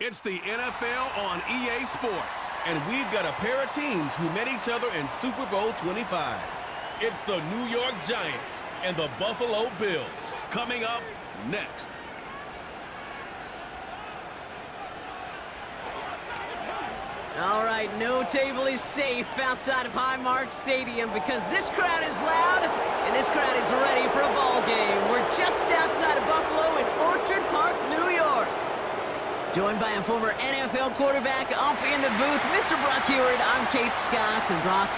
It's the NFL on EA Sports. And we've got a pair of teams who met each other in Super Bowl 25. It's the New York Giants and the Buffalo Bills. Coming up next. All right, no table is safe outside of Highmark Stadium because this crowd is loud and this crowd is ready for a ball game. We're just outside of Buffalo in Orchard Park, New York. Joined by a former NFL quarterback up in the booth, Mr. Brock Hewitt. I'm Kate Scott, and Brock,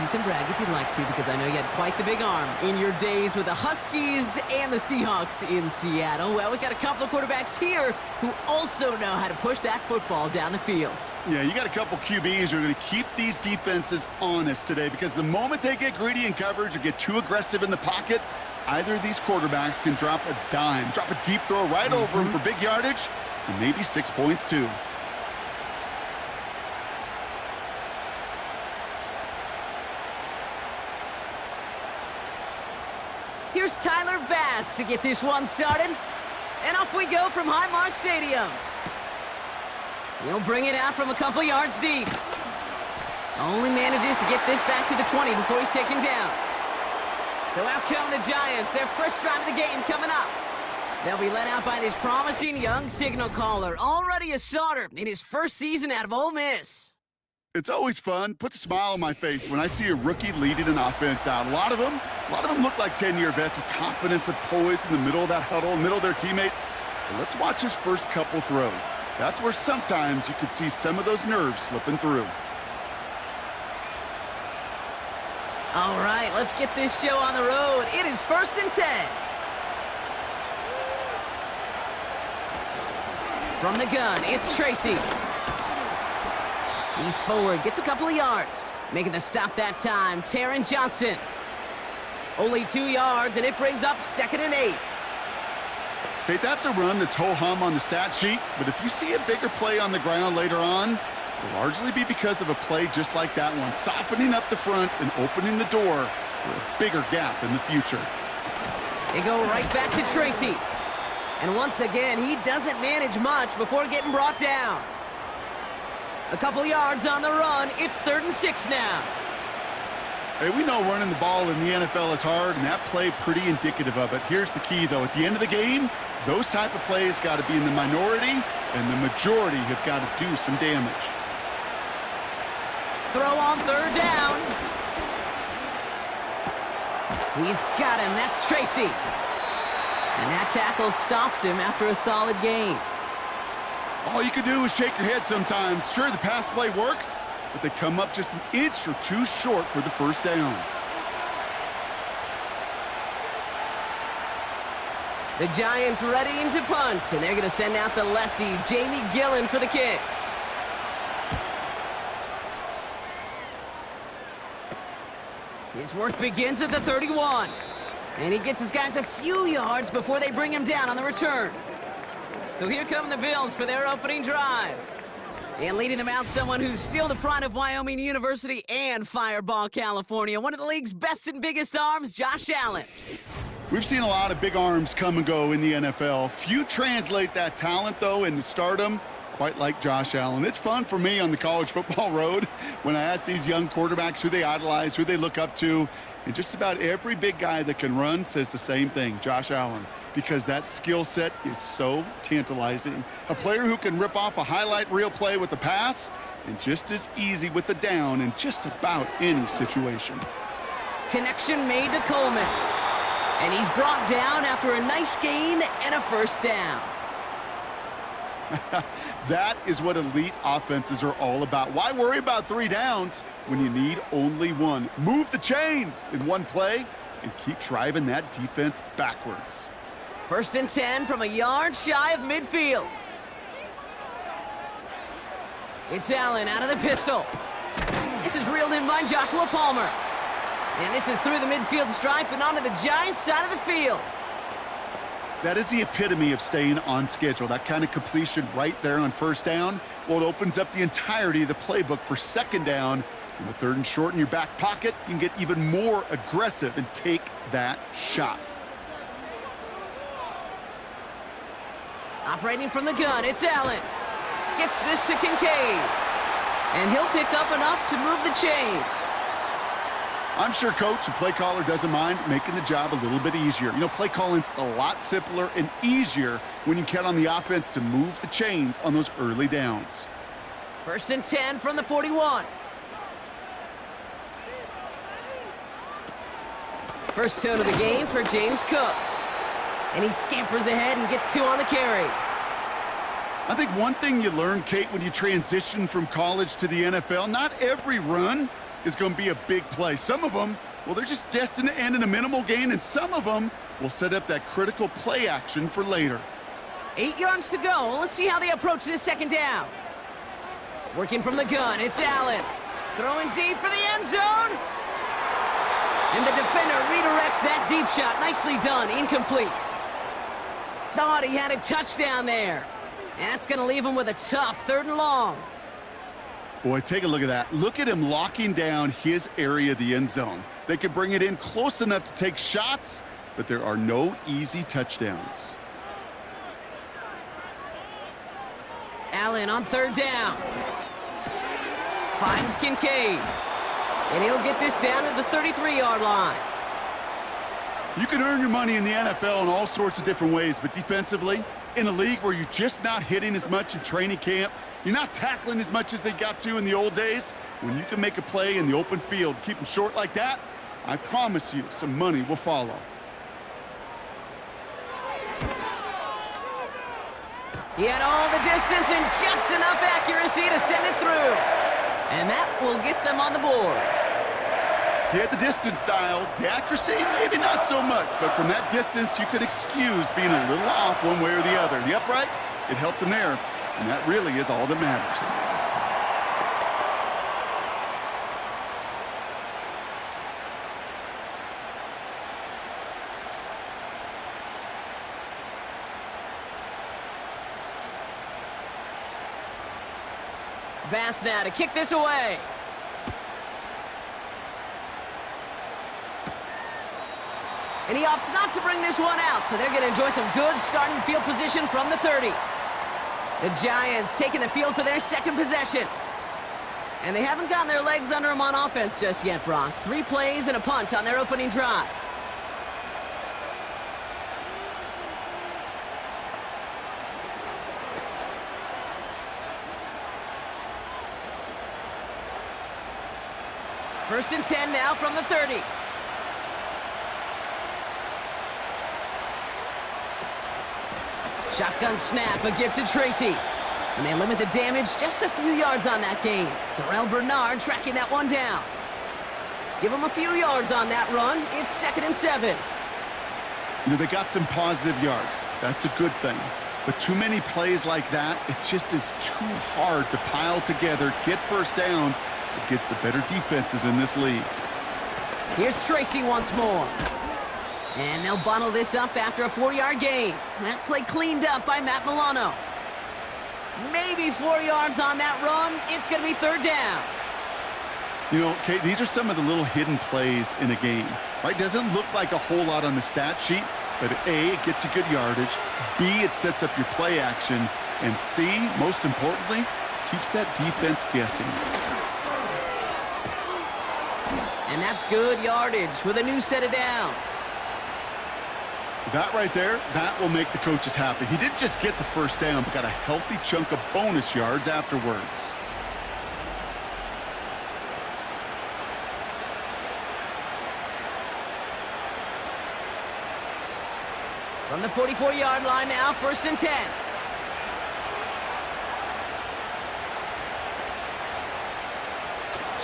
you can brag if you'd like to because I know you had quite the big arm in your days with the Huskies and the Seahawks in Seattle. Well, we got a couple of quarterbacks here who also know how to push that football down the field. Yeah, you got a couple QBs who are going to keep these defenses honest today because the moment they get greedy in coverage or get too aggressive in the pocket, either of these quarterbacks can drop a dime, drop a deep throw right over them for big yardage, and maybe 6 points too. Here's Tyler Bass to get this one started. And off we go from Highmark Stadium. He'll bring it out from a couple yards deep. Only manages to get this back to the 20 before he's taken down. So out come the Giants, their first drive of the game coming up. They'll be led out by this promising young signal caller, already a starter in his first season out of Ole Miss. It's always fun, puts a smile on my face when I see a rookie leading an offense out. A lot of them look like 10-year vets with confidence and poise in the middle of that huddle, middle of their teammates. But let's watch his first couple throws. That's where sometimes you could see some of those nerves slipping through. All right, let's get this show on the road. It is 1st and 10. From the gun, it's Tracy. He's forward, gets a couple of yards. Making the stop that time, Taron Johnson. Only 2 yards, and it brings up 2nd and 8. Kate, that's a run that's ho-hum on the stat sheet, but if you see a bigger play on the ground later on, it'll largely be because of a play just like that one, softening up the front and opening the door for a bigger gap in the future. They go right back to Tracy. And once again, he doesn't manage much before getting brought down. A couple yards on the run. It's 3rd and 6 now. Hey, we know running the ball in the NFL is hard, and that play pretty indicative of it. Here's the key, though. At the end of the game, those type of plays got to be in the minority, and the majority have got to do some damage. Throw on 3rd down. He's got him. That's Tracy. And that tackle stops him after a solid gain. All you can do is shake your head sometimes. Sure, the pass play works, but they come up just an inch or two short for the first down. The Giants readying to punt, and they're going to send out the lefty, Jamie Gillen, for the kick. His work begins at the 31. And he gets his guys a few yards before they bring him down on the return. So here come the Bills for their opening drive. And leading them out, someone who's still the pride of Wyoming University and Fireball, California. One of the league's best and biggest arms, Josh Allen. We've seen a lot of big arms come and go in the NFL. Few translate that talent, though, into stardom, quite like Josh Allen. It's fun for me on the college football road when I ask these young quarterbacks who they idolize, who they look up to. And just about every big guy that can run says the same thing, Josh Allen, because that skill set is so tantalizing. A player who can rip off a highlight reel play with the pass and just as easy with the down in just about any situation. Connection made to Coleman. And he's brought down after a nice gain and a first down. That is what elite offenses are all about. Why worry about 3 downs when you need only 1? Move the chains in one play and keep driving that defense backwards. 1st and 10 from a yard shy of midfield. It's Allen out of the pistol. This is reeled in by Joshua Palmer. And this is through the midfield stripe and onto the Giants' side of the field. That is the epitome of staying on schedule. That kind of completion right there on 1st down. Well, it opens up the entirety of the playbook for 2nd down. And with 3rd and short in your back pocket, you can get even more aggressive and take that shot. Operating from the gun, it's Allen. Gets this to Kincaid. And he'll pick up enough to move the chains. I'm sure coach and play caller doesn't mind making the job a little bit easier. You know, play calling's a lot simpler and easier when you count on the offense to move the chains on those early downs. 1st and 10 from the 41. First tone of the game for James Cook. And he scampers ahead and gets 2 on the carry. I think one thing you learn, Kate, when you transition from college to the NFL, not every run is going to be a big play. Some of them, well, they're just destined to end in a minimal gain, and some of them will set up that critical play action for later. 8 yards to go. Let's see how they approach this 2nd down. Working from the gun, it's Allen. Throwing deep for the end zone. And the defender redirects that deep shot. Nicely done, incomplete. Thought he had a touchdown there. And that's going to leave him with a tough 3rd and long. Boy, take a look at that. Look at him locking down his area of the end zone. They could bring it in close enough to take shots, but there are no easy touchdowns. Allen on 3rd down. Finds Kincaid. And he'll get this down to the 33-yard line. You can earn your money in the NFL in all sorts of different ways, but defensively, in a league where you're just not hitting as much in training camp, you're not tackling as much as they got to in the old days, when you can make a play in the open field, keep them short like that, I promise you some money will follow. He had all the distance and just enough accuracy to send it through. And that will get them on the board. He had the distance dialed. The accuracy, maybe not so much, but from that distance, you could excuse being a little off one way or the other. The upright, it helped him there, and that really is all that matters. Bass now to kick this away. And he opts not to bring this one out, so they're going to enjoy some good starting field position from the 30. The Giants taking the field for their 2nd possession. And they haven't gotten their legs under them on offense just yet, Brock. 3 plays and a punt on their opening drive. First and 10 now from the 30. Shotgun snap, a gift to Tracy. And they limit the damage just a few yards on that gain. Terrell Bernard tracking that one down. Give him a few yards on that run. It's 2nd and 7. You know, they got some positive yards. That's a good thing. But too many plays like that, it just is too hard to pile together, get first downs against the better defenses in this league. Here's Tracy once more. And they'll bottle this up after a 4-yard gain. That play cleaned up by Matt Milano. Maybe 4 yards on that run. It's going to be 3rd down. You know, Kate, these are some of the little hidden plays in a game, right? Doesn't look like a whole lot on the stat sheet, but A, it gets you good yardage. B, it sets up your play action. And C, most importantly, keeps that defense guessing. And that's good yardage with a new set of downs. That right there, that will make the coaches happy. He didn't just get the first down, but got a healthy chunk of bonus yards afterwards. From the 44-yard line now, 1st and 10.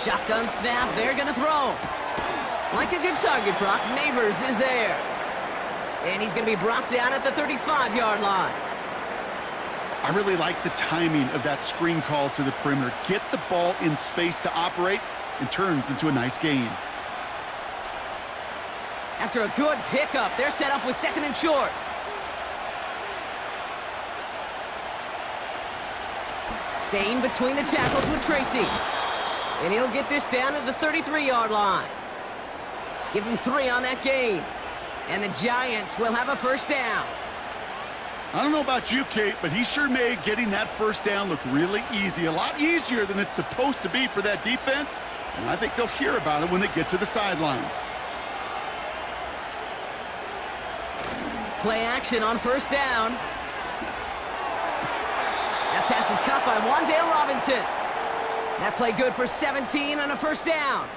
Shotgun snap, they're going to throw. Like a good target, Brock. Neighbors is there. And he's going to be brought down at the 35-yard line. I really like the timing of that screen call to the perimeter. Get the ball in space to operate and turns into a nice gain. After a good pickup, they're set up with 2nd and short. Staying between the tackles with Tracy. And he'll get this down to the 33-yard line. Give him 3 on that gain. And the Giants will have a 1st down. I don't know about you, Kate, but he sure made getting that first down look really easy. A lot easier than it's supposed to be for that defense. And I think they'll hear about it when they get to the sidelines. Play action on first down. That pass is caught by Wan'Dale Robinson. That play good for 17 on a first down.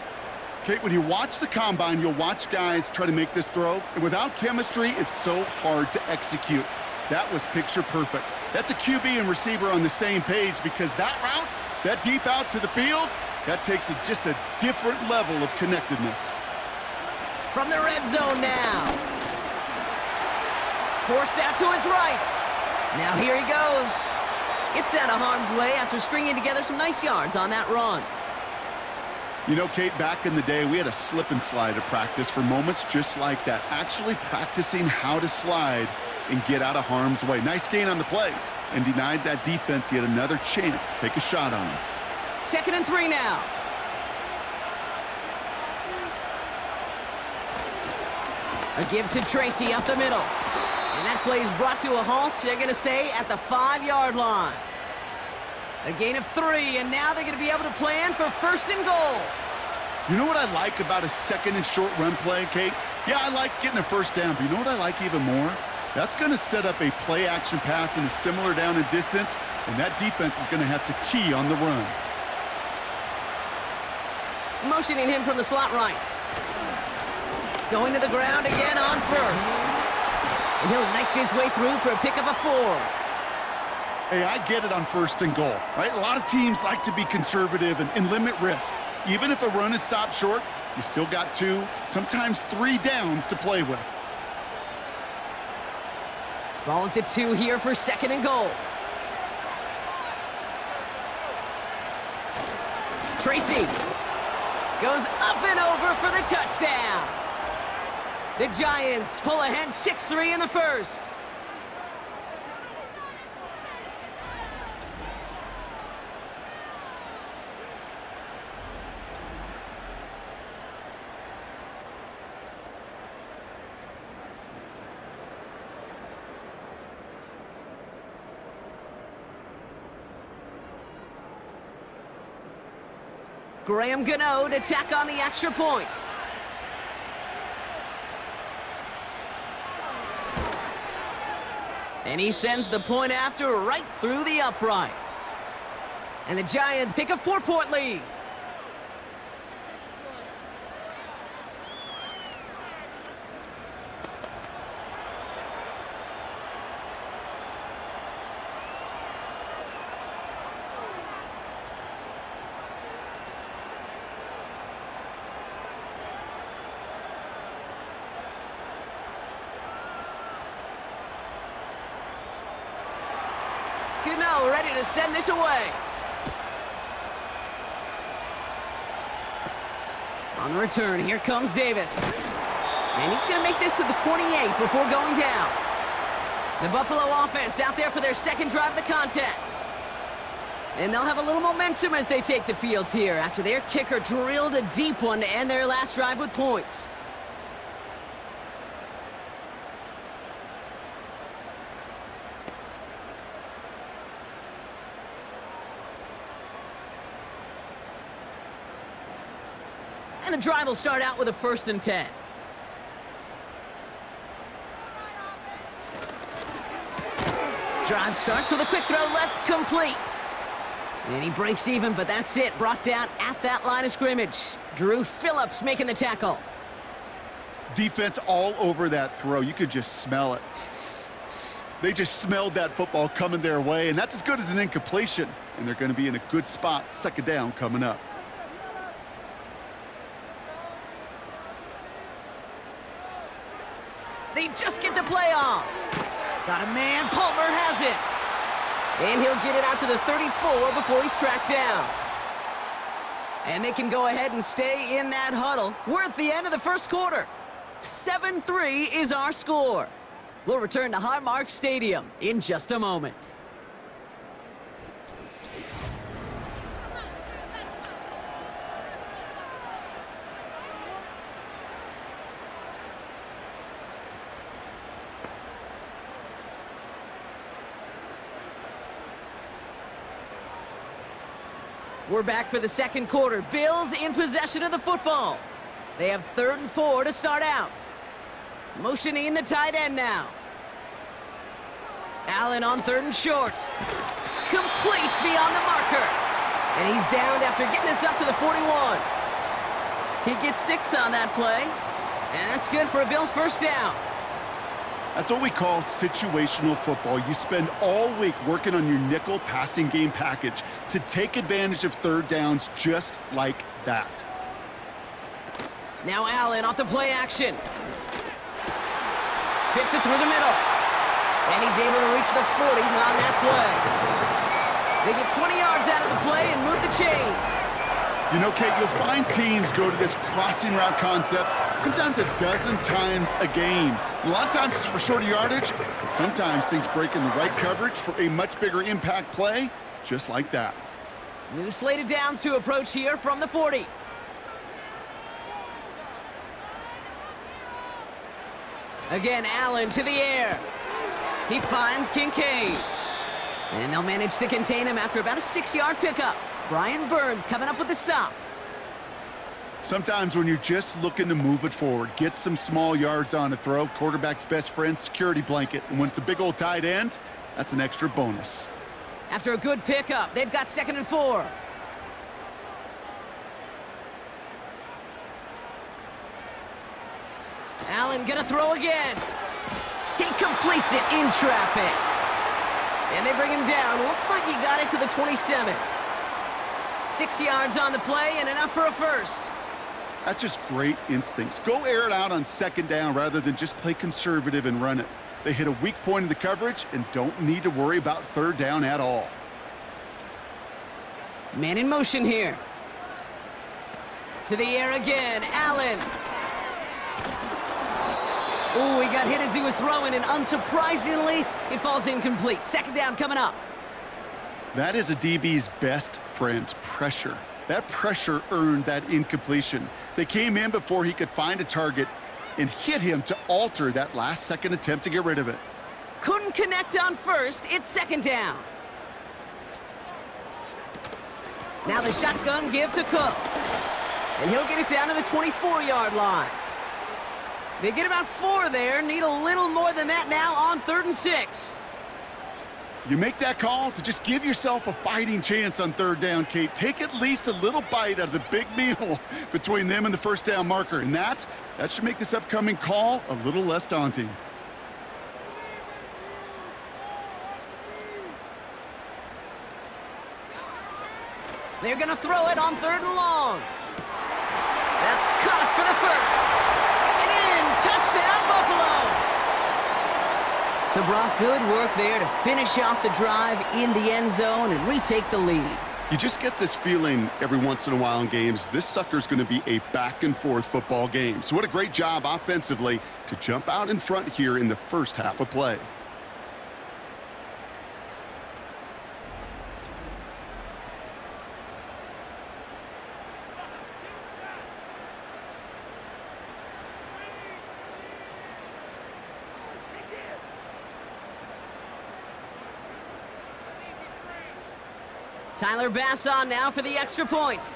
Kate, when you watch the combine, you'll watch guys try to make this throw. And without chemistry, it's so hard to execute. That was picture perfect. That's a QB and receiver on the same page because that route, that deep out to the field, that takes just a different level of connectedness. From the red zone now. Forced out to his right. Now here he goes. Gets out of harm's way after stringing together some nice yards on that run. You know, Kate, back in the day, we had a slip and slide at practice for moments just like that. Actually practicing how to slide and get out of harm's way. Nice gain on the play and denied that defense yet another chance to take a shot on him. 2nd and 3 now. A give to Tracy up the middle. And that play is brought to a halt, they're going to say, at the 5-yard line. A gain of 3, and now they're going to be able to plan for 1st and goal. You know what I like about a 2nd and short run play, Kate? Yeah, I like getting a first down, but you know what I like even more? That's going to set up a play-action pass in a similar down and distance, and that defense is going to have to key on the run. Motioning him from the slot right. Going to the ground again on first. And he'll knife his way through for a pickup of 4. Hey, I get it on 1st and goal, right? A lot of teams like to be conservative and limit risk. Even if a run is stopped short, you still got 2, sometimes 3 downs to play with. Ball at the 2 here for 2nd and goal. Tracy goes up and over for the touchdown. The Giants pull ahead 6-3 in the first. Graham Gano to tack on the extra point. And he sends the point after right through the uprights. And the Giants take a 4-point lead. Gano ready to send this away. On the return, here comes Davis. And he's going to make this to the 28 before going down. The Buffalo offense out there for their 2nd drive of the contest. And they'll have a little momentum as they take the field here after their kicker drilled a deep one to end their last drive with points. And the drive will start out with a 1st and 10. Drive starts with a quick throw left, complete. And he breaks even, but that's it. Brought down at that line of scrimmage. Drew Phillips making the tackle. Defense all over that throw. You could just smell it. They just smelled that football coming their way, and that's as good as an incompletion. And they're going to be in a good spot. 2nd down coming up. They just get the play off. Got a man, Palmer has it. And he'll get it out to the 34 before he's tracked down. And they can go ahead and stay in that huddle. We're at the end of the first quarter. 7-3 is our score. We'll return to Highmark Stadium in just a moment. We're back for the second quarter. Bills in possession of the football. They have 3rd and 4 to start out. Motioning the tight end now. Allen on 3rd and short. Complete beyond the marker. And he's downed after getting this up to the 41. He gets 6 on that play. And that's good for a Bills first down. That's what we call situational football. You spend all week working on your nickel passing game package to take advantage of 3rd downs just like that. Now Allen off the play action. Fits it through the middle. And he's able to reach the 40 on that play. They get 20 yards out of the play and move the chains. You know, Kate, you'll find teams go to this crossing route concept sometimes a dozen times a game. A lot of times it's for shorter yardage, but sometimes things break in the right coverage for a much bigger impact play, just like that. New slated downs to approach here from the 40. Again, Allen to the air. He finds Kincaid. And they'll manage to contain him after about a 6-yard pickup. Brian Burns coming up with the stop. Sometimes when you're just looking to move it forward, get some small yards on a throw, quarterback's best friend, security blanket. And when it's a big old tight end, that's an extra bonus. After a good pickup, they've got 2nd and 4. Allen gonna throw again. He completes it in traffic. And they bring him down. Looks like he got it to the 27. 6 yards on the play and enough for a first. That's just great instincts. Go air it out on 2nd down rather than just play conservative and run it. They hit a weak point in the coverage and don't need to worry about 3rd down at all. Man in motion here. To the air again, Allen. Ooh, he got hit as he was throwing, and unsurprisingly, it falls incomplete. 2nd down coming up. That is a DB's best friend, pressure. That pressure earned that incompletion. They came in before he could find a target and hit him to alter that last-second attempt to get rid of it. Couldn't connect on first. It's 2nd down. Now the shotgun give to Cook. And he'll get it down to the 24-yard line. They get about 4 there. Need a little more than that now on 3rd and 6. You make that call to just give yourself a fighting chance on 3rd down, Kate. Take at least a little bite out of the big meal between them and the 1st down marker. And that should make this upcoming call a little less daunting. They're going to throw it on 3rd and long. That's caught for the first. And in, touchdown Buffalo. So Brock, good work there to finish off the drive in the end zone and retake the lead. You just get this feeling every once in a while in games, this sucker's going to be a back-and-forth football game. So what a great job offensively to jump out in front here in the first half of play. Tyler Bass on now for the extra point.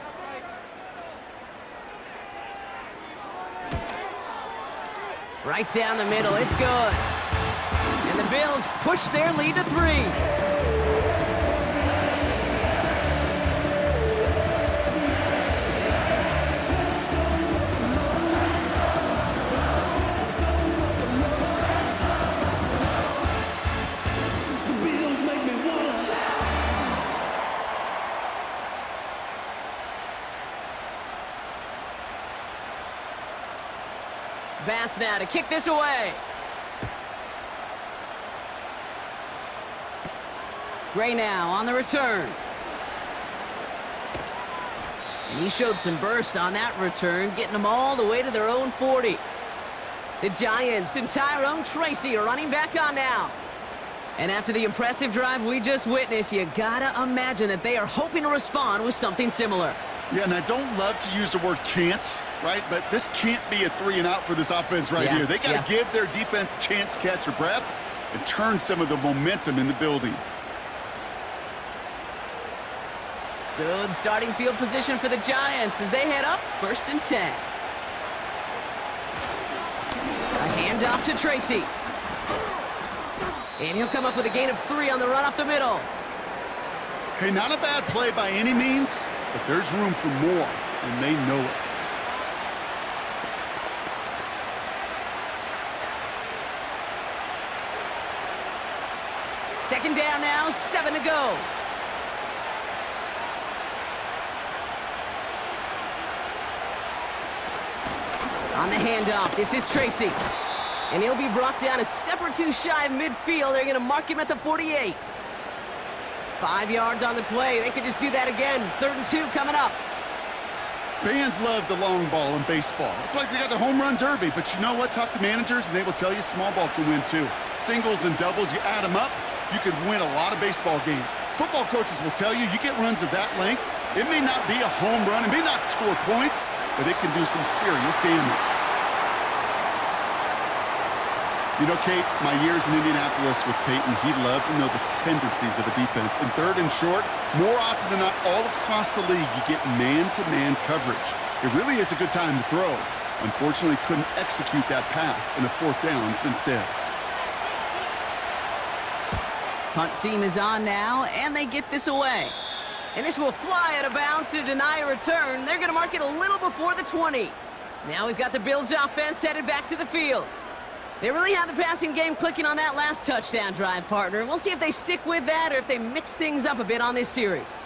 Right down the middle, it's good. And the Bills push their lead to 3. Bass now to kick this away. Gray now on the return. And he showed some burst on that return, getting them all the way to their own 40. The Giants and Tyrone Tracy are running back on now. And after the impressive drive we just witnessed, you gotta imagine that they are hoping to respond with something similar. Yeah, and I don't love to use the word can't, right? But this can't be a 3-and-out for this offense right here. They got to give their defense a chance to catch their breath and turn some of the momentum in the building. Good starting field position for the Giants as they head up 1st and 10. A handoff to Tracy. And he'll come up with a gain of 3 on the run up the middle. Hey, not a bad play by any means, but there's room for more, and they know it. Second down now, 7 to go. On the handoff, this is Tracy. And he'll be brought down a step or two shy of midfield. They're going to mark him at the 48. 5 yards on the play. They could just do that again. 3rd and 2 coming up. Fans love the long ball in baseball. It's like they got the home run derby, but you know what? Talk to managers, and they will tell you small ball can win too. Singles and doubles, you add them up, you could win a lot of baseball games. Football coaches will tell you, you get runs of that length, it may not be a home run, it may not score points, but it can do some serious damage. You know, Kate, my years in Indianapolis with Peyton, he loved to know the tendencies of a defense. In 3rd and short, more often than not, all across the league, you get man-to-man coverage. It really is a good time to throw. Unfortunately, couldn't execute that pass in a 4th down instead. Punt team is on now, and they get this away. And this will fly out of bounds to deny a return. They're going to mark it a little before the 20. Now we've got the Bills offense headed back to the field. They really had the passing game clicking on that last touchdown drive, partner. We'll see if they stick with that or if they mix things up a bit on this series.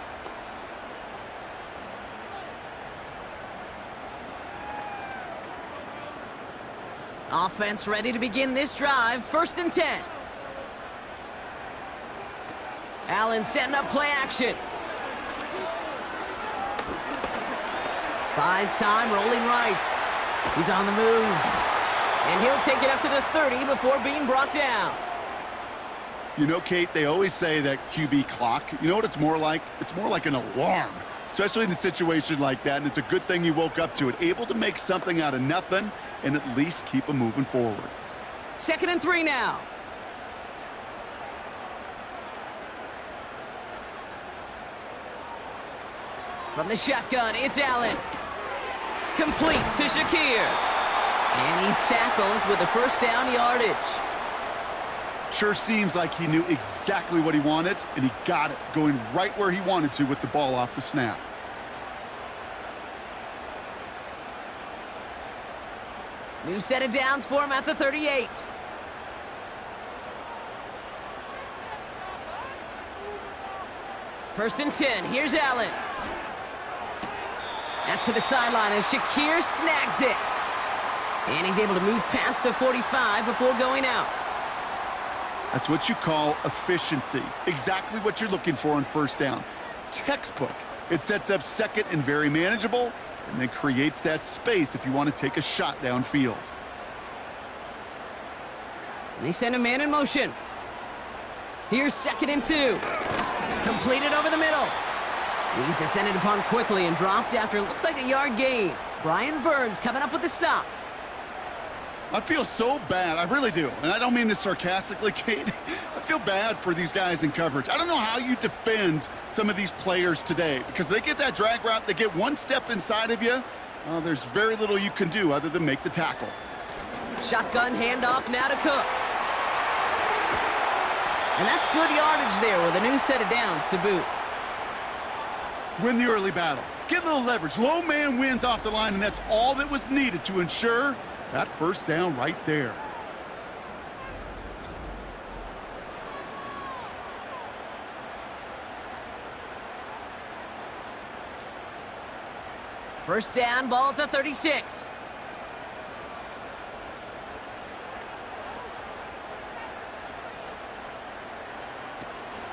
Offense ready to begin this drive. 1st and 10. Allen setting up play action. Buys time, rolling right. He's on the move. And he'll take it up to the 30 before being brought down. You know, Kate, they always say that QB clock, you know what it's more like? It's more like an alarm, especially in a situation like that, and it's a good thing he woke up to it. Able to make something out of nothing and at least keep him moving forward. 2nd and 3 now. From the shotgun, it's Allen. Complete to Shakir. And he's tackled with the 1st down yardage. Sure seems like he knew exactly what he wanted, and he got it, going right where he wanted to with the ball off the snap. New set of downs for him at the 38. First and 10, here's Allen. That's to the sideline, and Shakir snags it. And he's able to move past the 45 before going out. That's what you call efficiency. Exactly what you're looking for on 1st down. Textbook. It sets up 2nd and very manageable, and then creates that space if you want to take a shot downfield. They send a man in motion. Here's 2nd and 2. Completed over the middle. He's descended upon quickly and dropped after it looks like a yard gain. Brian Burns coming up with the stop. I feel so bad, I really do, and I don't mean this sarcastically, Kate. I feel bad for these guys in coverage. I don't know how you defend some of these players today, because they get that drag route, they get one step inside of you, there's very little you can do other than make the tackle. Shotgun handoff now to Cook. And that's good yardage there with a new set of downs to boot. Win the early battle. Get a little leverage. Low man wins off the line, and that's all that was needed to ensure that 1st down right there. First down, ball at the 36.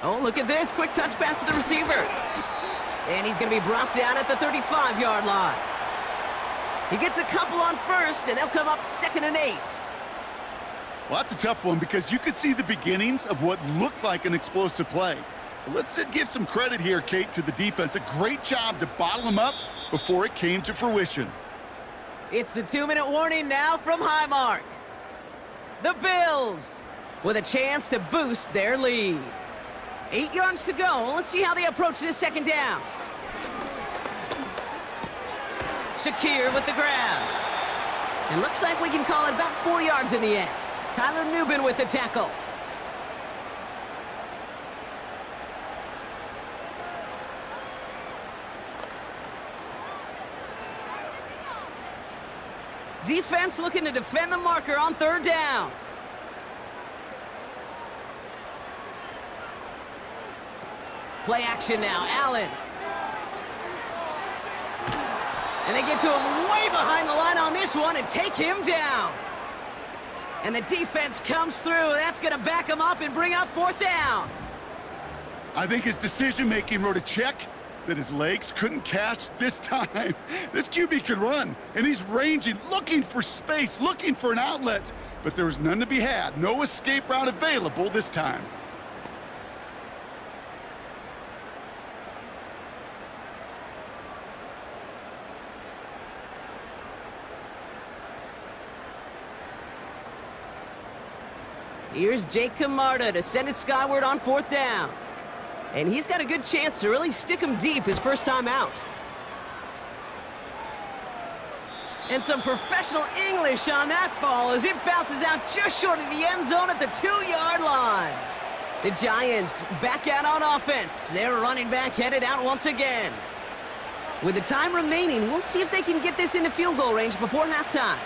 Oh, look at this. Quick touch pass to the receiver. And he's going to be brought down at the 35-yard line. He gets a couple on 1st, and they'll come up 2nd and 8. Well, that's a tough one because you could see the beginnings of what looked like an explosive play. But let's give some credit here, Kate, to the defense. A great job to bottle them up before it came to fruition. It's the 2-minute warning now from Highmark. The Bills with a chance to boost their lead. 8 yards to go. Let's see how they approach this 2nd down. Shakir with the grab. And looks like we can call it about 4 yards in the end. Tyler Nubin with the tackle. Defense looking to defend the marker on 3rd down. Play action now, Allen. And they get to him way behind the line on this one and take him down. And the defense comes through. That's going to back him up and bring up 4th down. I think his decision-making wrote a check that his legs couldn't catch this time. This QB could run, and he's ranging, looking for space, looking for an outlet. But there was none to be had. No escape route available this time. Here's Jake Camarda to send it skyward on 4th down. And he's got a good chance to really stick him deep his first time out. And some professional English on that ball as it bounces out just short of the end zone at the 2-yard line. The Giants back out on offense. Their running back headed out once again. With the time remaining, we'll see if they can get this into field goal range before halftime.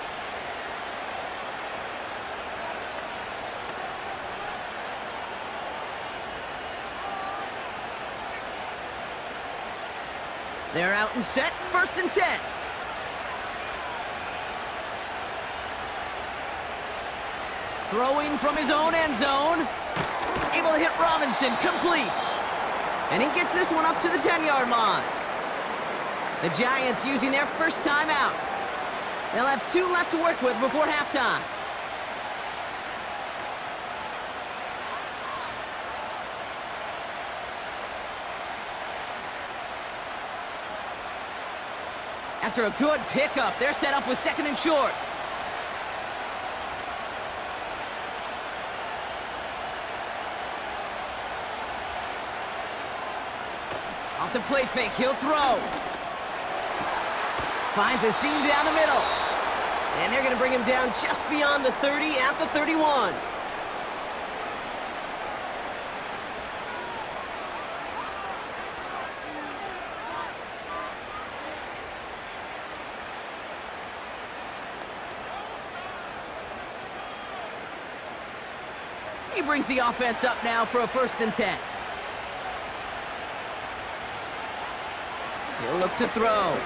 They're out and set, 1st and 10. Throwing from his own end zone. Able to hit Robinson, complete. And he gets this one up to the 10-yard line. The Giants using their first time out. They'll have 2 left to work with before halftime. After a good pickup, they're set up with 2nd and short. Off the play fake, he'll throw. Finds a seam down the middle. And they're going to bring him down just beyond the 30 at the 31. He brings the offense up now for a 1st and 10. He'll look to throw.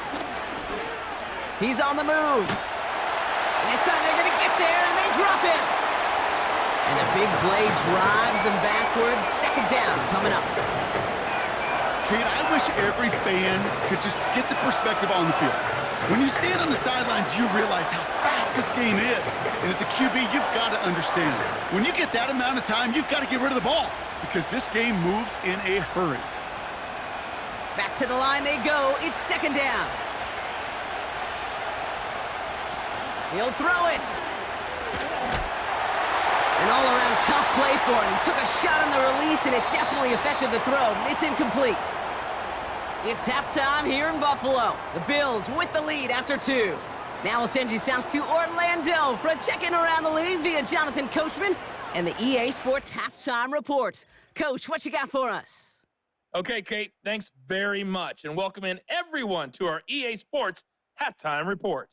He's on the move. And this time they're going to get there, and they drop him. And the big play drives them backwards. 2nd down coming up. Kate, I wish every fan could just get the perspective on the field. When you stand on the sidelines, you realize how fast this game is. And as a QB, you've got to understand. When you get that amount of time, you've got to get rid of the ball because this game moves in a hurry. Back to the line they go. It's 2nd down. He'll throw it. An all-around tough play for him. He took a shot on the release, and it definitely affected the throw. It's incomplete. It's halftime here in Buffalo. The Bills with the lead after 2. Now we'll send you south to Orlando for a check-in around the league via Jonathan Coachman and the EA Sports Halftime Report. Coach, what you got for us? Okay, Kate, thanks very much, and welcome in everyone to our EA Sports Halftime Report.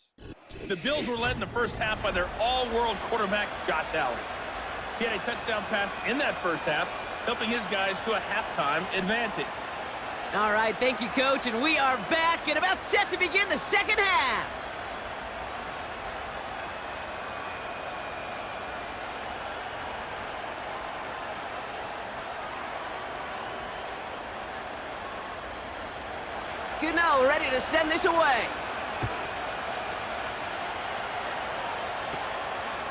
The Bills were led in the first half by their all-world quarterback, Josh Allen. He had a touchdown pass in that first half, helping his guys to a halftime advantage. All right, thank you, Coach, and we are back and about set to begin the 2nd half. Gano ready to send this away.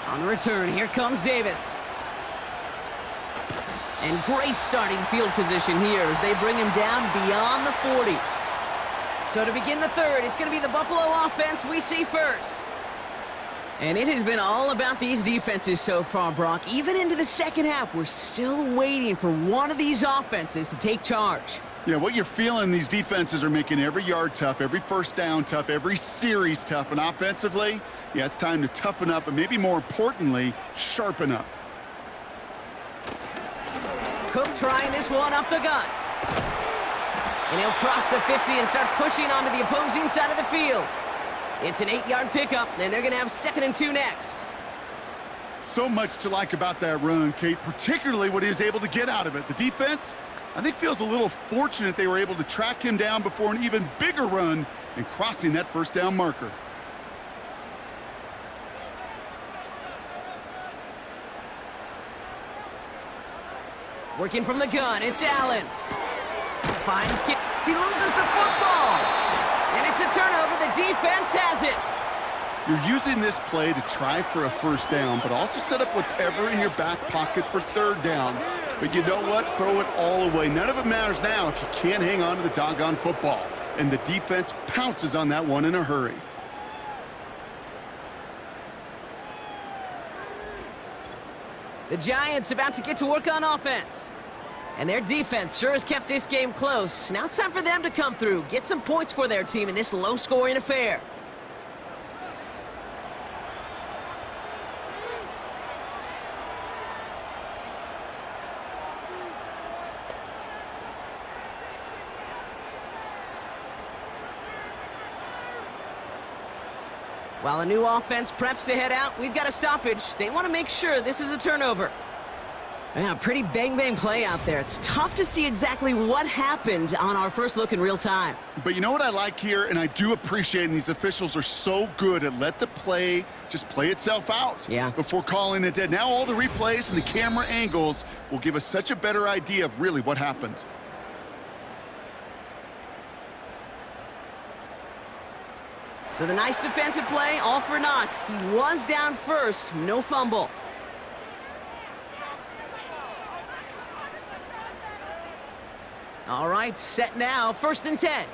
On the return, here comes Davis. And great starting field position here as they bring him down beyond the 40. So to begin the 3rd, it's going to be the Buffalo offense we see first. And it has been all about these defenses so far, Brock. Even into the 2nd half, we're still waiting for one of these offenses to take charge. Yeah, what you're feeling, these defenses are making every yard tough, every first down tough, every series tough. And offensively, yeah, it's time to toughen up and maybe more importantly, sharpen up. Cook trying this one up the gut. And he'll cross the 50 and start pushing onto the opposing side of the field. It's an 8-yard pickup, and they're going to have 2nd and 2 next. So much to like about that run, Kate, particularly what he was able to get out of it. The defense, I think, feels a little fortunate they were able to track him down before an even bigger run and crossing that first down marker. Working from the gun, it's Allen. Finds Kid. He loses the football. And it's a turnover. The defense has it. You're using this play to try for a first down, but also set up whatever in your back pocket for 3rd down. But you know what? Throw it all away. None of it matters now if you can't hang on to the doggone football. And the defense pounces on that one in a hurry. The Giants about to get to work on offense. And their defense sure has kept this game close. Now it's time for them to come through, get some points for their team in this low-scoring affair. While a new offense preps to head out, we've got a stoppage. They want to make sure this is a turnover. Yeah, pretty bang-bang play out there. It's tough to see exactly what happened on our first look in real time. But you know what I like here, and I do appreciate, and these officials are so good at let the play just play itself out before calling it dead. Now all the replays and the camera angles will give us such a better idea of really what happened. So the nice defensive play, all for naught. He was down first, no fumble. All right, set now, 1st and 10.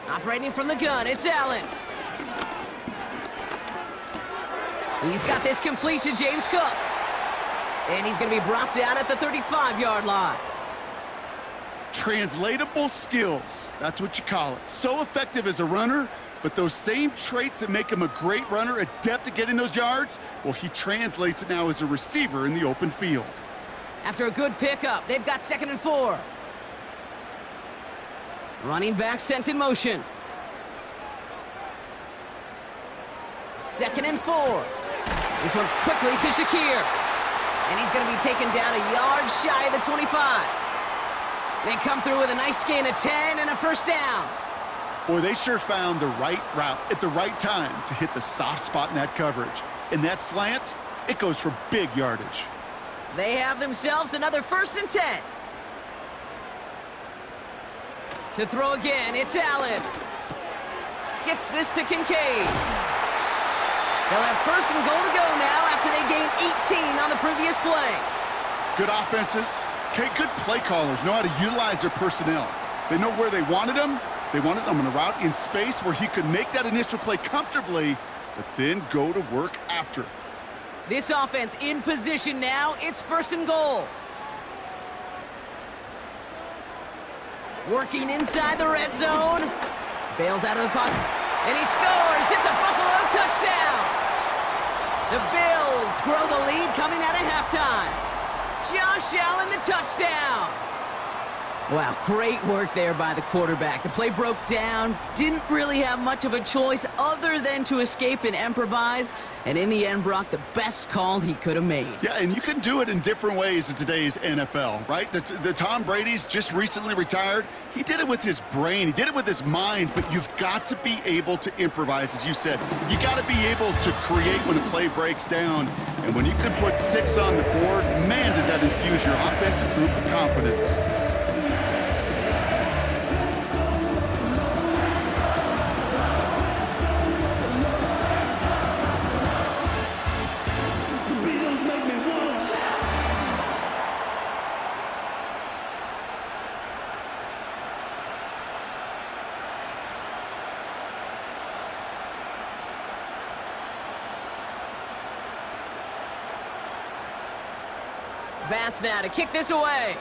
Operating from the gun, it's Allen. He's got this complete to James Cook. And he's going to be brought down at the 35-yard line. Translatable skills, that's what you call it. So effective as a runner, but those same traits that make him a great runner, adept at getting those yards, well, he translates it now as a receiver in the open field. After a good pickup, they've got 2nd and 4. Running back sent in motion. 2nd and 4. This one's quickly to Shakir. And he's going to be taken down a yard shy of the 25. They come through with a nice gain of 10 and a first down. Boy, they sure found the right route at the right time to hit the soft spot in that coverage. And that slant, it goes for big yardage. They have themselves another 1st and 10. To throw again, it's Allen. Gets this to Kincaid. They'll have 1st and goal to go now after they gain 18 on the previous play. Good offenses. Okay, good play callers know how to utilize their personnel. They know where they wanted them. They wanted them on a route in space where he could make that initial play comfortably, but then go to work after. This offense in position now. It's 1st and goal. Working inside the red zone. Bails out of the pocket. And he scores. It's a Buffalo touchdown. The Bills grow the lead coming out of halftime. Josh Allen, the touchdown. Wow, great work there by the quarterback. The play broke down, didn't really have much of a choice other than to escape and improvise, and in the end, Brock, the best call he could have made. Yeah, and you can do it in different ways in today's NFL, right? The Tom Brady's just recently retired. He did it with his brain. He did it with his mind, but you've got to be able to improvise, as you said. You got to be able to create when a play breaks down, and when you can put 6 on the board, man, does that infuse your offensive group with confidence. Pass now to kick this away.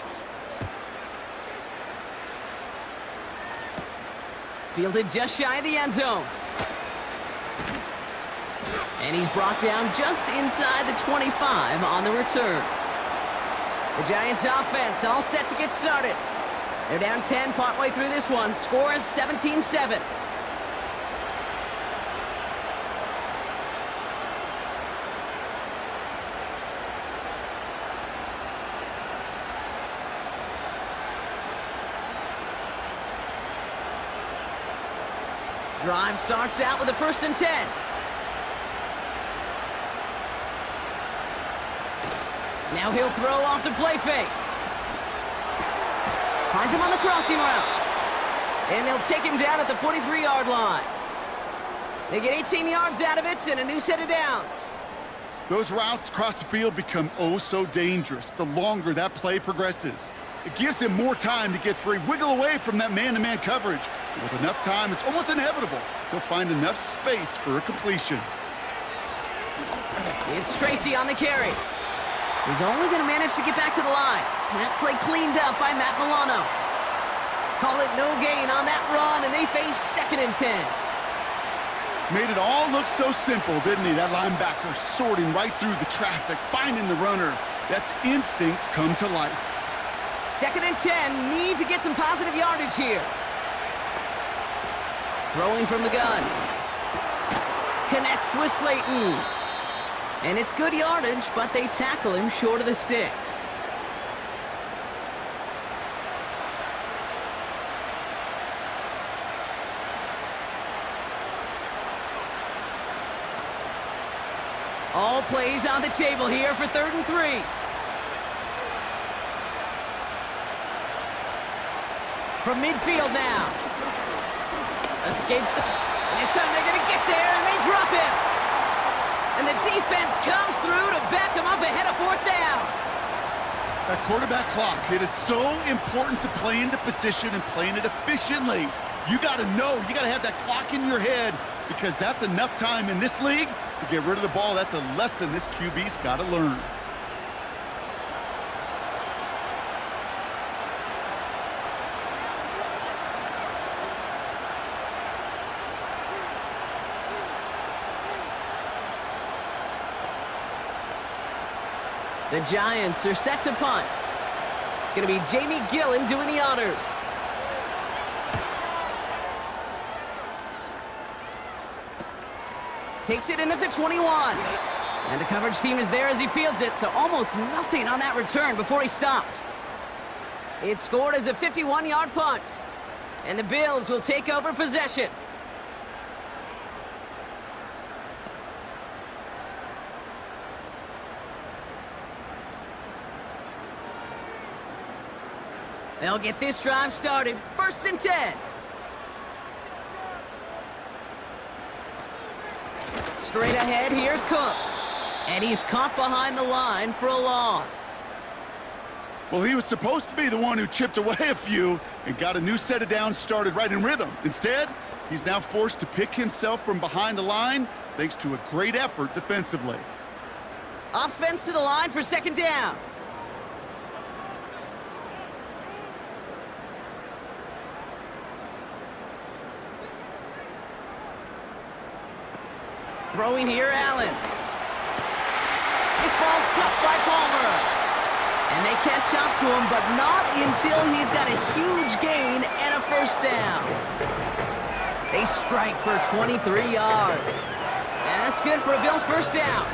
Fielded just shy of the end zone. And he's brought down just inside the 25 on the return. The Giants offense all set to get started. They're down 10 partway through this one. Score is 17-7. Drive starts out with a 1st and 10. Now he'll throw off the play fake. Finds him on the crossing route. And they'll take him down at the 43-yard line. They get 18 yards out of it and a new set of downs. Those routes across the field become oh so dangerous the longer that play progresses. It gives him more time to get free, wiggle away from that man-to-man coverage. And with enough time, it's almost inevitable he'll find enough space for a completion. It's Tracy on the carry. He's only going to manage to get back to the line. That play cleaned up by Matt Milano. Call it no gain on that run, and they face 2nd and 10. Made it all look so simple, didn't he? That linebacker sorting right through the traffic, finding the runner. That's instincts come to life. 2nd and 10, need to get some positive yardage here. Throwing from the gun. Connects with Slayton. And it's good yardage, but they tackle him short of the sticks. All plays on the table here for 3rd and 3. From midfield now. Escapes the... And this time they're going to get there, and they drop him. And the defense comes through to back them up ahead of 4th down. That quarterback clock, it is so important to play into position and playing it efficiently. You got to know, you got to have that clock in your head because that's enough time in this league to get rid of the ball. That's a lesson this QB's got to learn. The Giants are set to punt. It's going to be Jamie Gillen doing the honors. Takes it in at the 21. And the coverage team is there as he fields it, so almost nothing on that return before he stopped. It's scored as a 51-yard punt. And the Bills will take over possession. They'll get this drive started. 1st and 10. Straight ahead, here's Cook. And he's caught behind the line for a loss. Well, he was supposed to be the one who chipped away a few and got a new set of downs started right in rhythm. Instead, he's now forced to pick himself from behind the line thanks to a great effort defensively. Offense to the line for 2nd down. Throwing here, Allen. This ball's cut by Palmer. And they catch up to him, but not until he's got a huge gain and a 1st down. They strike for 23 yards. And that's good for a Bills 1st down.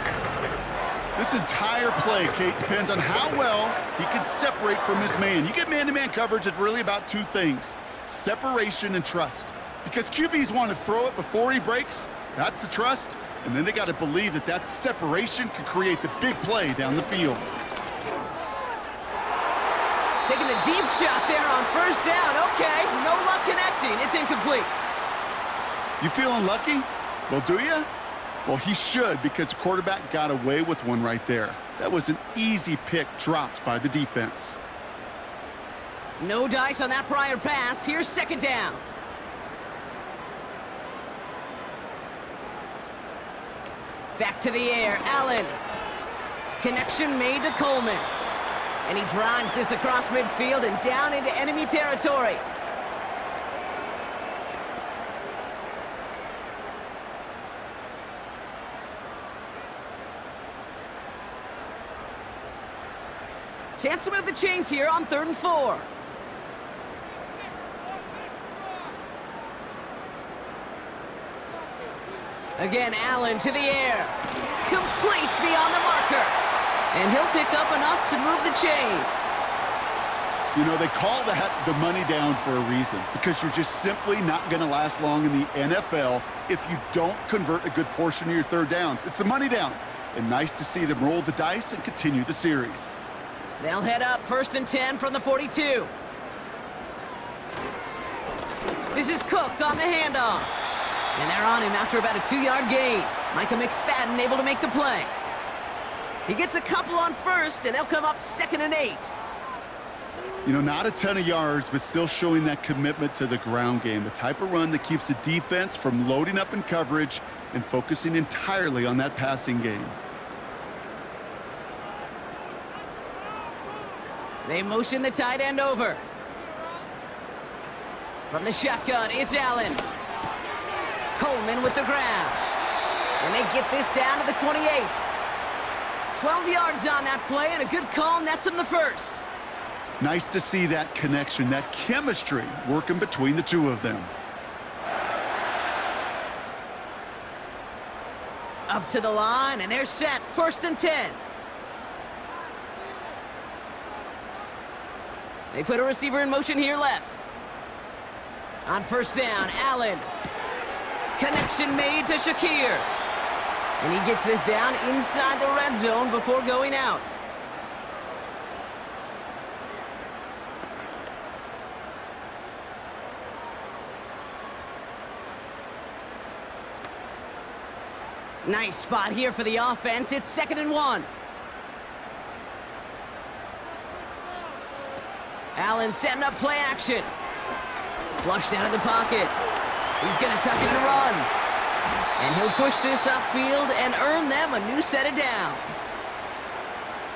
This entire play, Kate, depends on how well he can separate from his man. You get man-to-man coverage, it's really about 2 things, separation and trust. Because QBs want to throw it before he breaks, that's the trust, and then they got to believe that that separation can create the big play down the field. Taking a deep shot there on 1st down. Okay, no luck connecting. It's incomplete. You feeling lucky? Well, do you? Well, he should, because the quarterback got away with one right there. That was an easy pick dropped by the defense. No dice on that prior pass. Here's 2nd down. Back to the air, Allen. Connection made to Coleman. And he drives this across midfield and down into enemy territory. Chance to move the chains here on 3rd and 4. Again, Allen to the air. Complete beyond the marker. And he'll pick up enough to move the chains. You know, they call that the money down for a reason, because you're just simply not going to last long in the NFL if you don't convert a good portion of your 3rd downs. It's the money down. And nice to see them roll the dice and continue the series. They'll head up 1st and 10 from the 42. This is Cook on the handoff. And they're on him after about a 2-yard gain. Micah McFadden able to make the play. He gets a couple on 1st, and they'll come up 2nd and 8. You know, not a ton of yards, but still showing that commitment to the ground game. The type of run that keeps the defense from loading up in coverage and focusing entirely on that passing game. They motion the tight end over. From the shotgun, it's Allen. Coleman with the grab. And they get this down to the 28. 12 yards on that play, and a good call nets him the 1st. Nice to see that connection, that chemistry working between the two of them. Up to the line, and they're set. 1st and 10. They put a receiver in motion here left. On 1st down, Allen. Connection made to Shakir. And he gets this down inside the red zone before going out. Nice spot here for the offense. It's 2nd and 1. Allen setting up play action. Flushed out of the pocket. He's going to tuck it and run. And he'll push this upfield and earn them a new set of downs.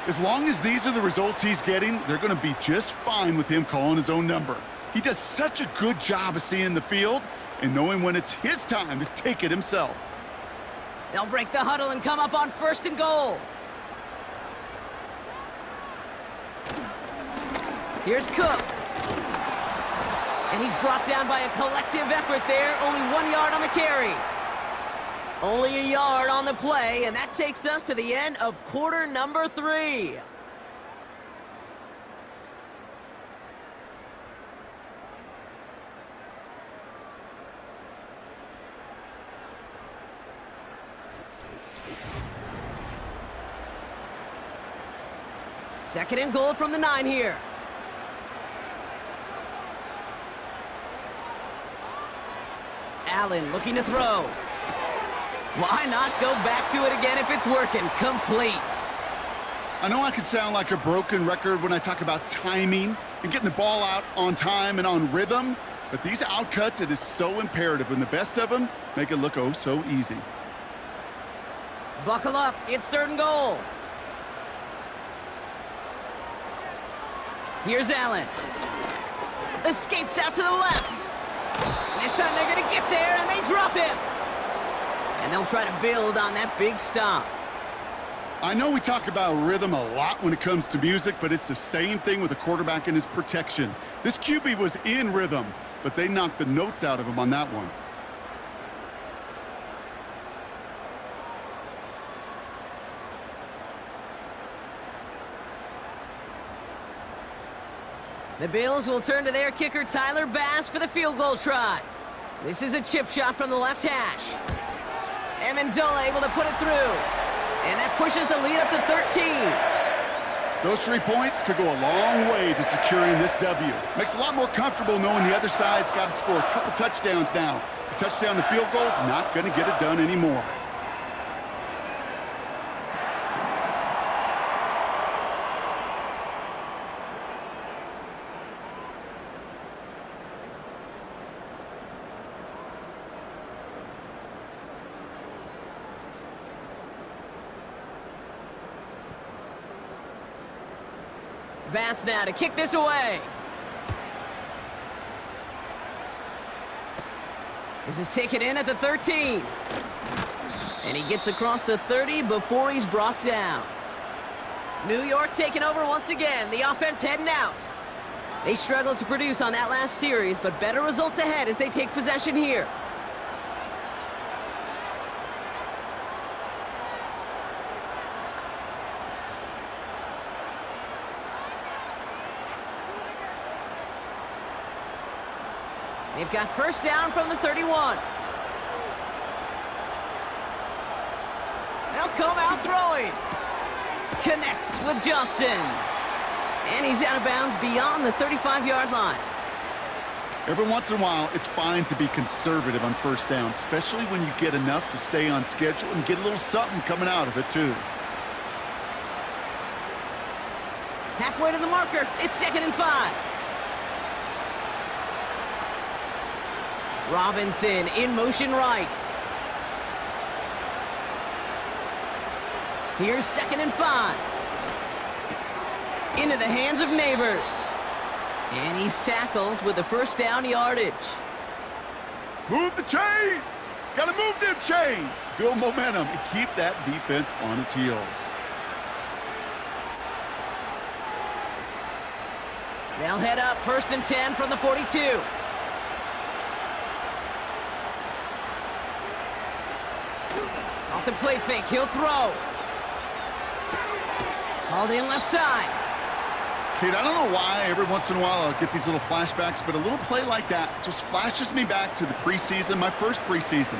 As long as these are the results he's getting, they're going to be just fine with him calling his own number. He does such a good job of seeing the field and knowing when it's his time to take it himself. They'll break the huddle and come up on 1st and goal. Here's Cook. And he's brought down by a collective effort there. Only 1 yard on the carry. Only a yard on the play, and that takes us to the end of quarter number 3. Second and goal from the 9 here. Allen looking to throw. Why not go back to it again if it's working? Complete. I know I can sound like a broken record when I talk about timing and getting the ball out on time and on rhythm, but these outcuts, it is so imperative, and the best of them make it look oh so easy. Buckle up, it's 3rd and goal. Here's Allen. Escapes out to the left. This time they're going to get there, and they drop him. And they'll try to build on that big stop. I know we talk about rhythm a lot when it comes to music, but it's the same thing with a quarterback and his protection. This QB was in rhythm, but they knocked the notes out of him on that one. The Bills will turn to their kicker, Tyler Bass, for the field goal try. This is a chip shot from the left hash. Amendola able to put it through. And that pushes the lead up to 13. Those 3 points could go a long way to securing this W. Makes it a lot more comfortable knowing the other side's got to score a couple touchdowns now. A touchdown to field goal's not going to get it done anymore. Vance now to kick this away. This is taken in at the 13. And he gets across the 30 before he's brought down. New York taking over once again. The offense heading out. They struggled to produce on that last series, but better results ahead as they take possession here. They've got first down from the 31. They'll come out throwing. Connects with Johnson. And he's out of bounds beyond the 35-yard line. Every once in a while, it's fine to be conservative on first down, especially when you get enough to stay on schedule and get a little something coming out of it, too. Halfway to the marker. It's 2nd and 5. Robinson in motion right. Here's 2nd and 5. Into the hands of Neighbors. And he's tackled with the first down yardage. Move the chains! Gotta move them chains! Build momentum and keep that defense on its heels. They'll head up 1st and 10 from the 42. Off the play fake, he'll throw. Hauled in left side. Kate, I don't know why every once in a while I'll get these little flashbacks, but a little play like that just flashes me back to the preseason, my first preseason.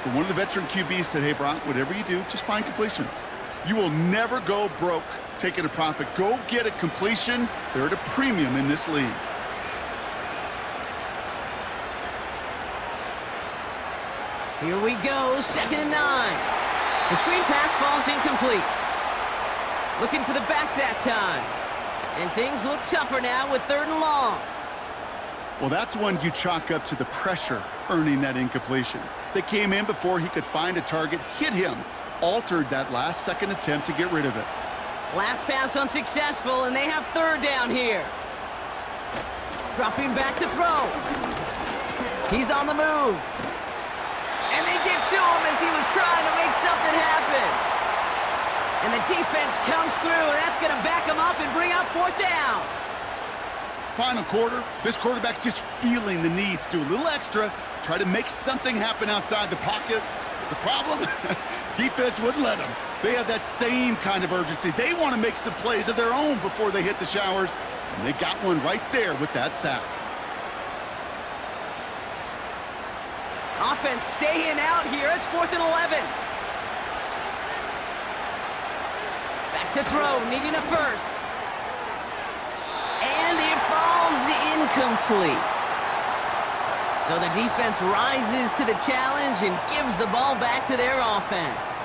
But one of the veteran QBs said, hey, Brock, whatever you do, just find completions. You will never go broke taking a profit. Go get a completion. They're at a premium in this league. Here we go, 2nd and 9. The screen pass falls incomplete. Looking for the back that time. And things look tougher now with 3rd and long. Well, that's one you chalk up to the pressure earning that incompletion. They came in before he could find a target, hit him, altered that last second attempt to get rid of it. Last pass unsuccessful, and they have 3rd down here. Dropping back to throw. He's on the move. And they get to him as he was trying to make something happen. And the defense comes through, and that's going to back him up and bring up 4th down. Final quarter, this quarterback's just feeling the need to do a little extra, try to make something happen outside the pocket. The problem, defense wouldn't let them. They have that same kind of urgency. They want to make some plays of their own before they hit the showers, and they got one right there with that sack. Offense staying out here. It's 4th and 11. Back to throw, needing a first. And it falls incomplete. So the defense rises to the challenge and gives the ball back to their offense.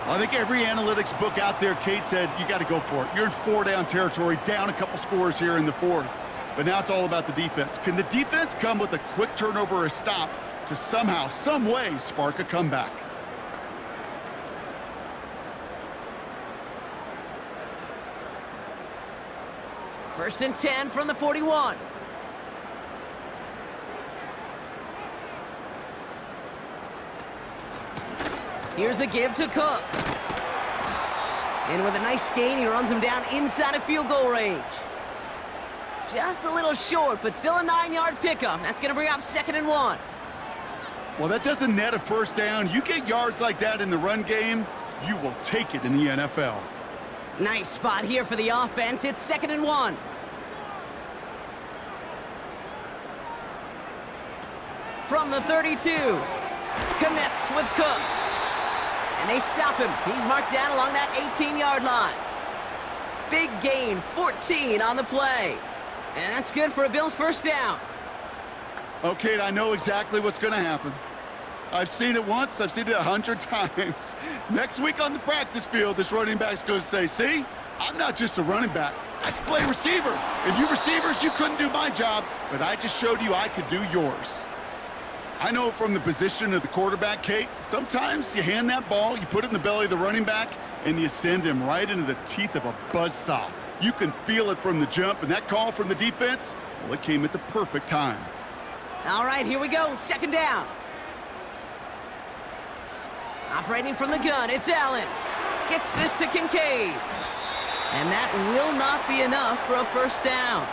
I think every analytics book out there, Kate, said you got to go for it. You're in 4-down territory, down a couple scores here in the 4th. But now it's all about the defense. Can the defense come with a quick turnover or a stop to somehow, some way, spark a comeback? First and 10 from the 41. Here's a give to Cook. And with a nice gain, he runs him down inside of field goal range. Just a little short, but still a 9-yard pickup. That's going to bring up 2nd and 1. Well, that doesn't net a first down. You get yards like that in the run game, you will take it in the NFL. Nice spot here for the offense. It's 2nd and 1. From the 32. Connects with Cook. And they stop him. He's marked down along that 18-yard line. Big gain, 14 on the play. And that's good for a Bills first down. Okay, I know exactly what's going to happen. I've seen it once. I've seen it 100 times. Next week on the practice field, this running back's going to say, see, I'm not just a running back. I can play receiver. And you receivers, you couldn't do my job, but I just showed you I could do yours. I know from the position of the quarterback, Kate, sometimes you hand that ball, you put it in the belly of the running back, and you send him right into the teeth of a buzzsaw. You can feel it from the jump, and that call from the defense, well, it came at the perfect time. All right, here we go. Second down. Operating from the gun, it's Allen. Gets this to Kincaid. And that will not be enough for a first down.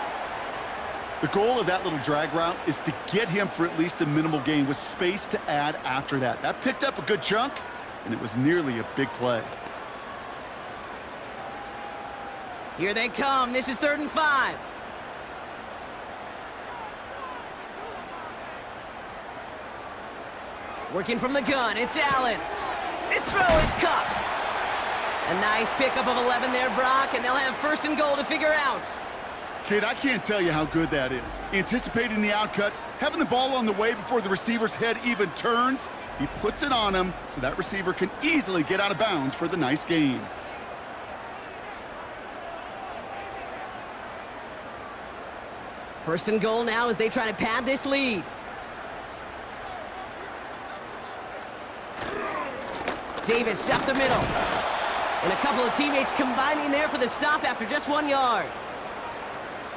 The goal of that little drag route is to get him for at least a minimal gain with space to add after that. That picked up a good chunk, and it was nearly a big play. Here they come. This is 3rd and 5. Working from the gun, it's Allen. This throw is cupped. A nice pickup of 11 there, Brock, and they'll have 1st and goal to figure out. Kid, I can't tell you how good that is. Anticipating the outcut, having the ball on the way before the receiver's head even turns, he puts it on him so that receiver can easily get out of bounds for the nice gain. First and goal now as they try to pad this lead. Davis up the middle. And a couple of teammates combining there for the stop after just 1 yard.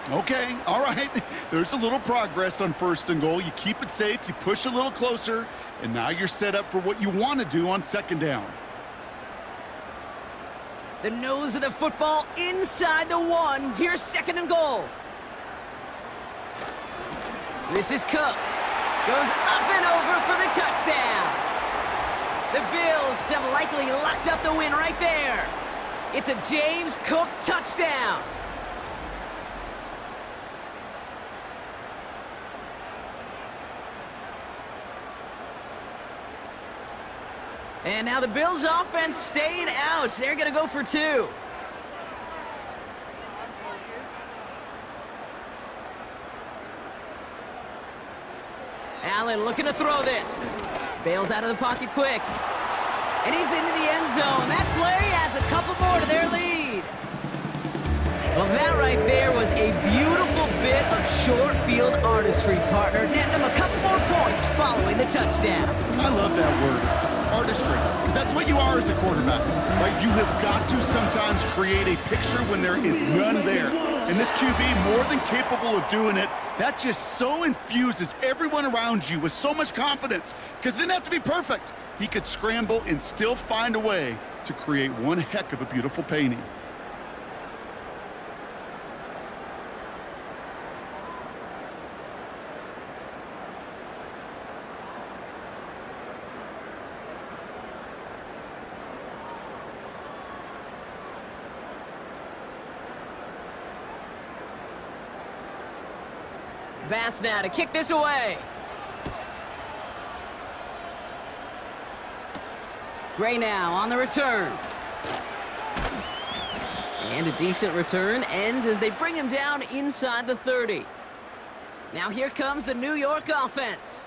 Okay, all right. There's a little progress on 1st and goal. You keep it safe, you push a little closer, and now you're set up for what you want to do on 2nd down. The nose of the football inside the 1. Here's 2nd and goal. This is Cook. Goes up and over for the touchdown. The Bills have likely locked up the win right there. It's a James Cook touchdown. And now the Bills offense staying out. They're going to go for 2. Allen looking to throw this. Bails out of the pocket quick. And he's into the end zone. That play adds a couple more to their lead. Well, that right there was a beautiful bit of short field artistry, partner. Netting them a couple more points following the touchdown. I love that word, artistry, because that's what you are as a quarterback. Right? You have got to sometimes create a picture when there is none there. And this QB, more than capable of doing it, that just so infuses everyone around you with so much confidence, because it didn't have to be perfect. He could scramble and still find a way to create one heck of a beautiful painting. Bass now to kick this away. Gray now on the return. And a decent return ends as they bring him down inside the 30. Now here comes the New York offense.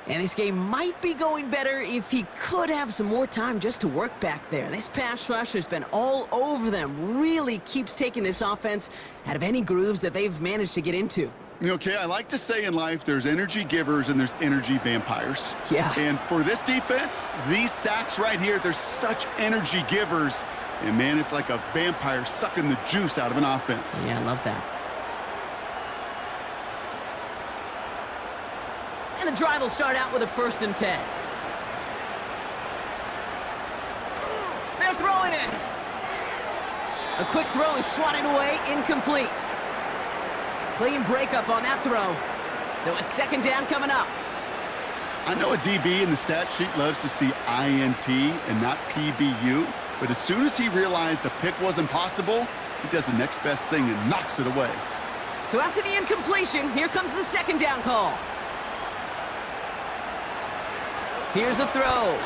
And this game might be going better if he could have some more time just to work back there. This pass rush has been all over them. Really keeps taking this offense out of any grooves that they've managed to get into. Okay, I like to say in life there's energy givers and there's energy vampires. Yeah. And for this defense, these sacks right here, they're such energy givers. And man, it's like a vampire sucking the juice out of an offense. Yeah, I love that. And the drive will start out with a 1st and 10. They're throwing it. A quick throw is swatted away, incomplete. Clean breakup on that throw. So it's 2nd down coming up. I know a DB in the stat sheet loves to see INT and not PBU, but as soon as he realized a pick wasn't possible, he does the next best thing and knocks it away. So after the incompletion, here comes the 2nd down call. Here's a throw.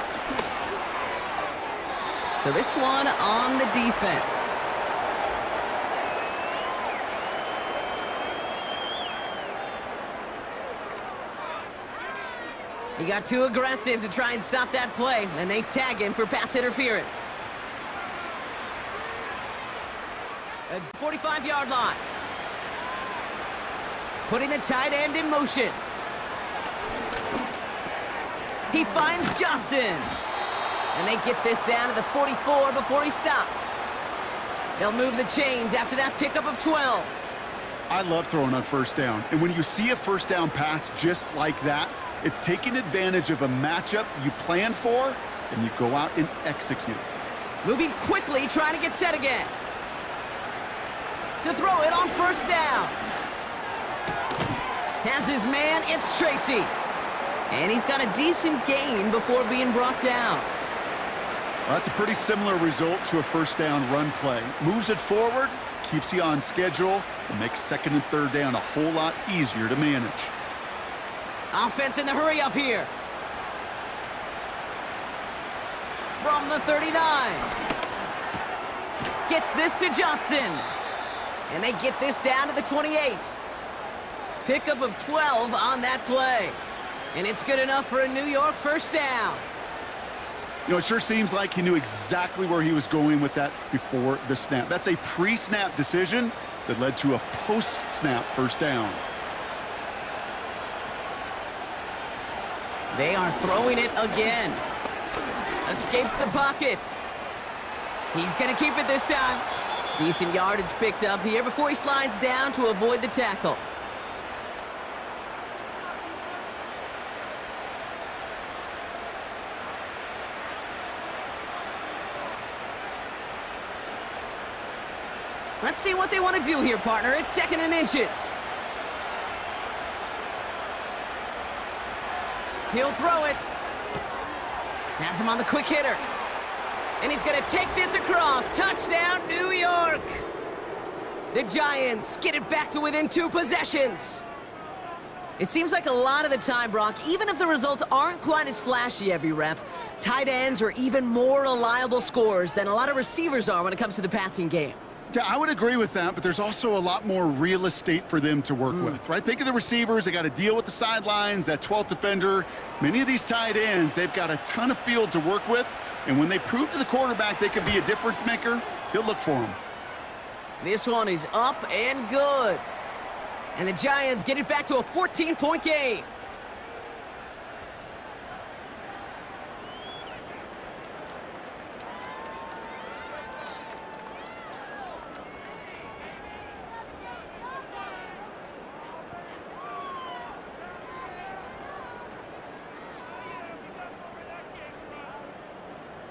So this one on the defense. He got too aggressive to try and stop that play, and they tag him for pass interference. A 45-yard line. Putting the tight end in motion. He finds Johnson. And they get this down to the 44 before he stopped. They'll move the chains after that pickup of 12. I love throwing on first down. And when you see a first down pass just like that, it's taking advantage of a matchup you planned for, and you go out and execute. Moving quickly, trying to get set again. To throw it on first down. Has his man, it's Tracy. And he's got a decent gain before being brought down. Well, that's a pretty similar result to a first down run play. Moves it forward, keeps you on schedule, and makes second and third down a whole lot easier to manage. Offense in the hurry up here. From the 39. Gets this to Johnson. And they get this down to the 28. Pickup of 12 on that play. And it's good enough for a New York first down. You know, it sure seems like he knew exactly where he was going with that before the snap. That's a pre-snap decision that led to a post-snap first down. They are throwing it again. Escapes the pocket. He's going to keep it this time. Decent yardage picked up here before he slides down to avoid the tackle. Let's see what they want to do here, partner. It's second and inches. He'll throw it. Has him on the quick hitter. And he's going to take this across. Touchdown, New York. The Giants get it back to within 2 possessions. It seems like a lot of the time, Brock, even if the results aren't quite as flashy every rep, tight ends are even more reliable scorers than a lot of receivers are when it comes to the passing game. Yeah, I would agree with that, but there's also a lot more real estate for them to work with, right? Think of the receivers. They got to deal with the sidelines, that 12th defender. Many of these tight ends, they've got a ton of field to work with, and when they prove to the quarterback they can be a difference maker, he'll look for them. This one is up and good. And the Giants get it back to a 14-point game.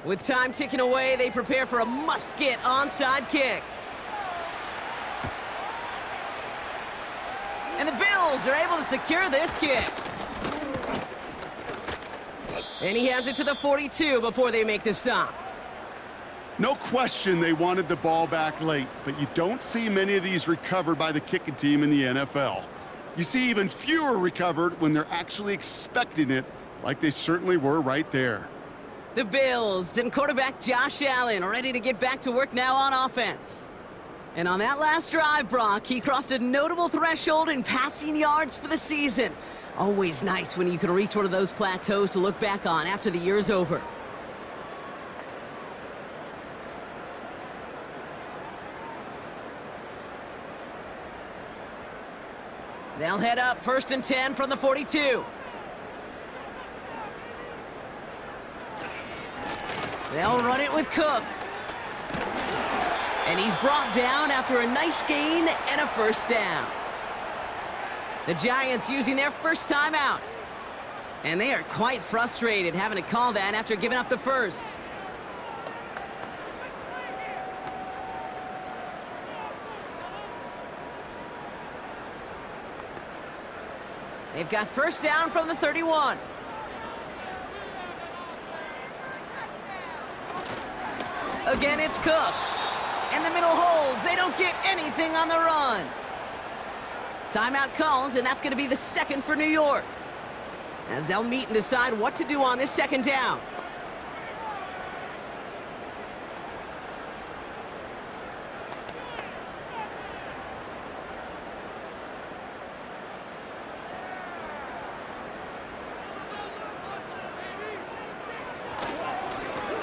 With time ticking away, they prepare for a must-get onside kick. And the Bills are able to secure this kick. And he has it to the 42 before they make the stop. No question they wanted the ball back late, but you don't see many of these recovered by the kicking team in the NFL. You see even fewer recovered when they're actually expecting it, like they certainly were right there. The Bills and quarterback Josh Allen ready to get back to work now on offense. And on that last drive, Brock, he crossed a notable threshold in passing yards for the season. Always nice when you can reach one of those plateaus to look back on after the year's over. They'll head up 1st and 10 from the 42. They'll run it with Cook. And he's brought down after a nice gain and a first down. The Giants using their first timeout. And they are quite frustrated having to call that after giving up the first. They've got first down from the 31. Again, it's Cook. And the middle holds. They don't get anything on the run. Timeout called, and that's going to be the second for New York, as they'll meet and decide what to do on this second down.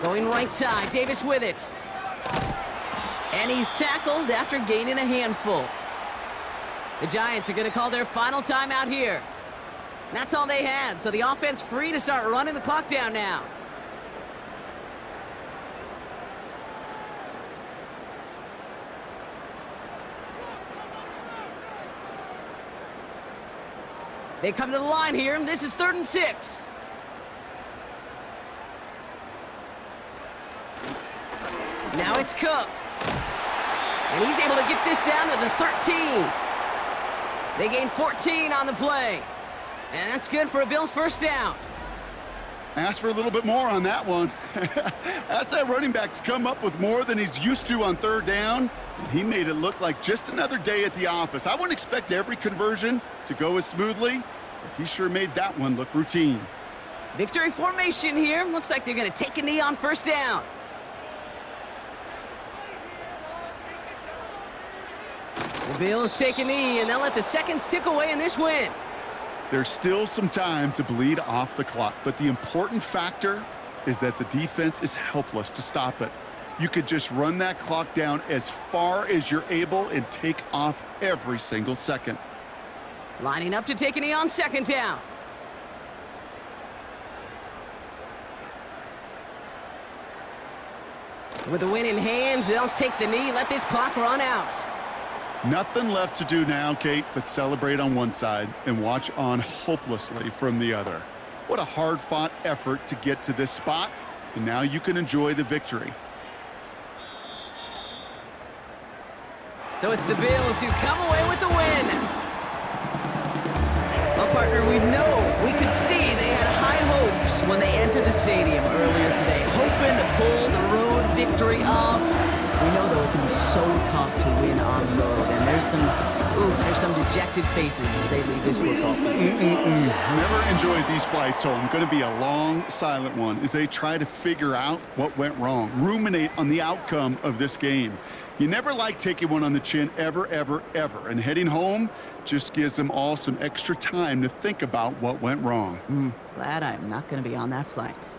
Going right side, Davis with it. And he's tackled after gaining a handful. The Giants are going to call their final timeout here. That's all they had, so the offense free to start running the clock down now. They come to the line here. This is 3rd and 6. Now it's Cook. And he's able to get this down to the 13. They gain 14 on the play. And that's good for a Bills first down. Ask for a little bit more on that one. Ask that running back to come up with more than he's used to on 3rd down. And he made it look like just another day at the office. I wouldn't expect every conversion to go as smoothly, but he sure made that one look routine. Victory formation here. Looks like they're going to take a knee on 1st down. The Bills take a knee, and they'll let the seconds tick away in this win. There's still some time to bleed off the clock, but the important factor is that the defense is helpless to stop it. You could just run that clock down as far as you're able and take off every single second. Lining up to take a knee on 2nd down. With the win in hand, they'll take the knee, let this clock run out. Nothing left to do now, Kate, but celebrate on one side and watch on hopelessly from the other. What a hard-fought effort to get to this spot, and now you can enjoy the victory. So it's the Bills who come away with the win. Well, partner, we could see they had high hopes when they entered the stadium earlier today, hoping to pull the road victory off. We know, though, it can be so tough to win on the road, and there's some dejected faces as they leave this football field. Never enjoyed these flights home. Going to be a long, silent one as they try to figure out what went wrong, ruminate on the outcome of this game. You never like taking one on the chin ever, ever, ever, and heading home just gives them all some extra time to think about what went wrong. Glad I'm not going to be on that flight.